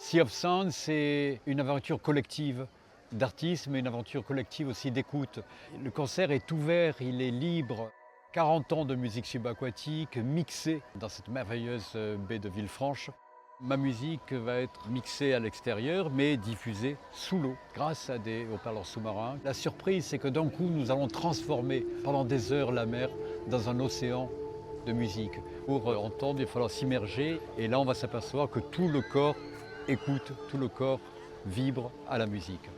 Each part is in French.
Sea of Sound, c'est une aventure collective d'artistes, mais une aventure collective aussi d'écoute. Le concert est ouvert, il est libre. 40 ans de musique subaquatique mixée dans cette merveilleuse baie de Villefranche. Ma musique va être mixée à l'extérieur, mais diffusée sous l'eau, grâce à des haut-parleurs sous-marins. La surprise, c'est que d'un coup, nous allons transformer pendant des heures la mer dans un océan de musique. Pour entendre, il va falloir s'immerger, et là, on va s'apercevoir que tout le corps écoute, tout le corps vibre à la musique.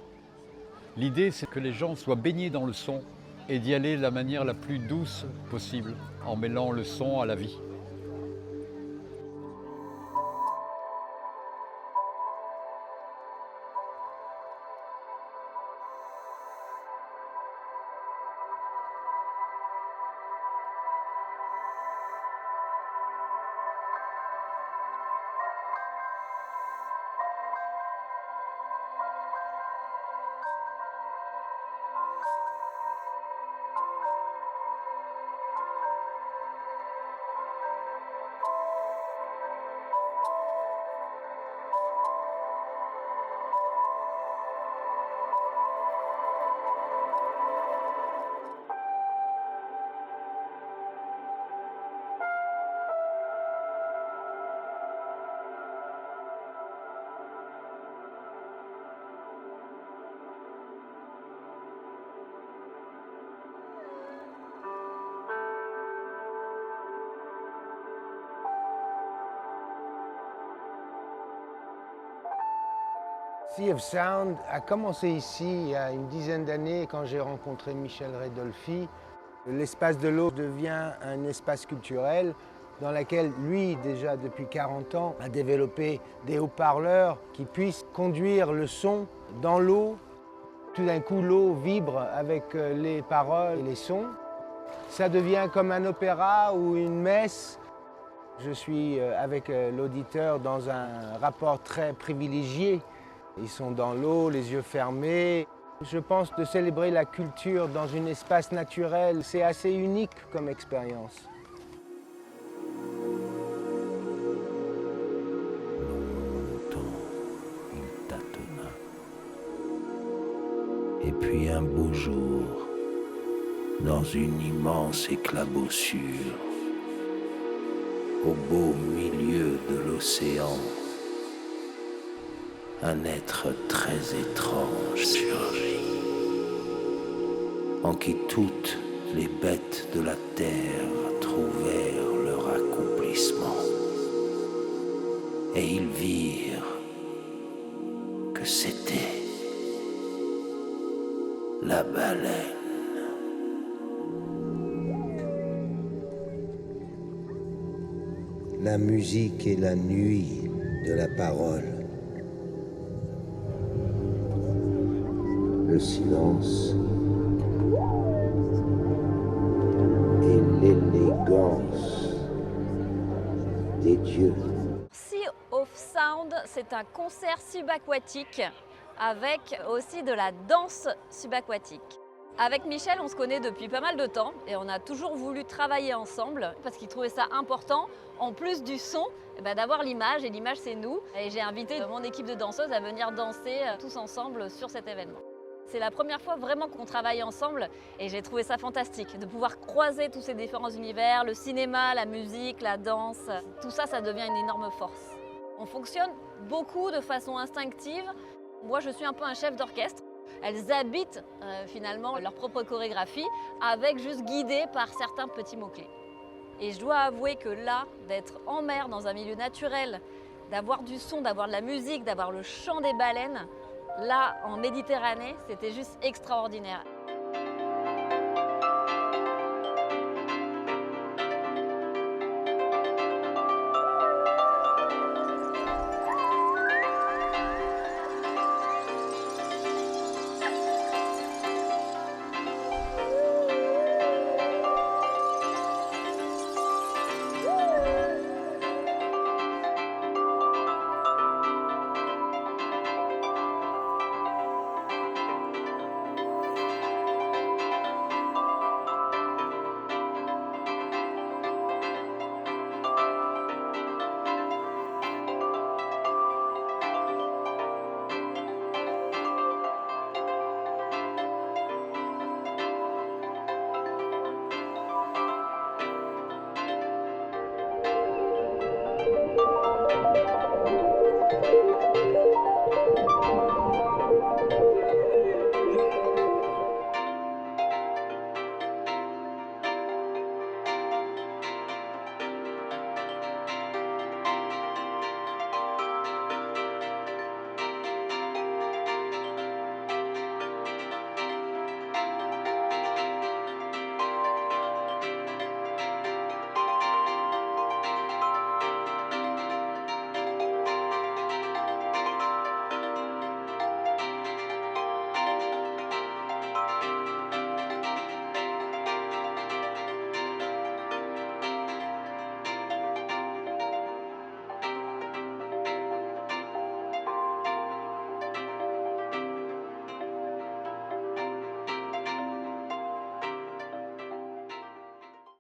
L'idée, c'est que les gens soient baignés dans le son et d'y aller de la manière la plus douce possible, en mêlant le son à la vie. Sea of Sound a commencé ici il y a une dizaine d'années quand j'ai rencontré Michel Redolfi. L'espace de l'eau devient un espace culturel dans lequel lui, déjà depuis 40 ans, a développé des haut-parleurs qui puissent conduire le son dans l'eau. Tout d'un coup, l'eau vibre avec les paroles et les sons. Ça devient comme un opéra ou une messe. Je suis avec l'auditeur dans un rapport très privilégié. Ils sont dans l'eau, les yeux fermés. Je pense de célébrer la culture dans un espace naturel, c'est assez unique comme expérience. Longtemps, il tâtonna. Et puis un beau jour, dans une immense éclaboussure, au beau milieu de l'océan, un être très étrange surgit, en qui toutes les bêtes de la terre trouvèrent leur accomplissement. Et ils virent que c'était la baleine. La musique est la nuit de la parole. Le silence et l'élégance des dieux. Sea of Sound, c'est un concert subaquatique avec aussi de la danse subaquatique. Avec Michel, on se connaît depuis pas mal de temps et on a toujours voulu travailler ensemble parce qu'il trouvait ça important, en plus du son, d'avoir l'image, et l'image c'est nous. Et j'ai invité mon équipe de danseuses à venir danser tous ensemble sur cet événement. C'est la première fois vraiment qu'on travaille ensemble et j'ai trouvé ça fantastique de pouvoir croiser tous ces différents univers, le cinéma, la musique, la danse. Tout ça, ça devient une énorme force. On fonctionne beaucoup de façon instinctive. Moi, je suis un peu un chef d'orchestre. Elles habitent finalement leur propre chorégraphie avec juste guidées par certains petits mots-clés. Et je dois avouer que là, d'être en mer, dans un milieu naturel, d'avoir du son, d'avoir de la musique, d'avoir le chant des baleines, là, en Méditerranée, c'était juste extraordinaire.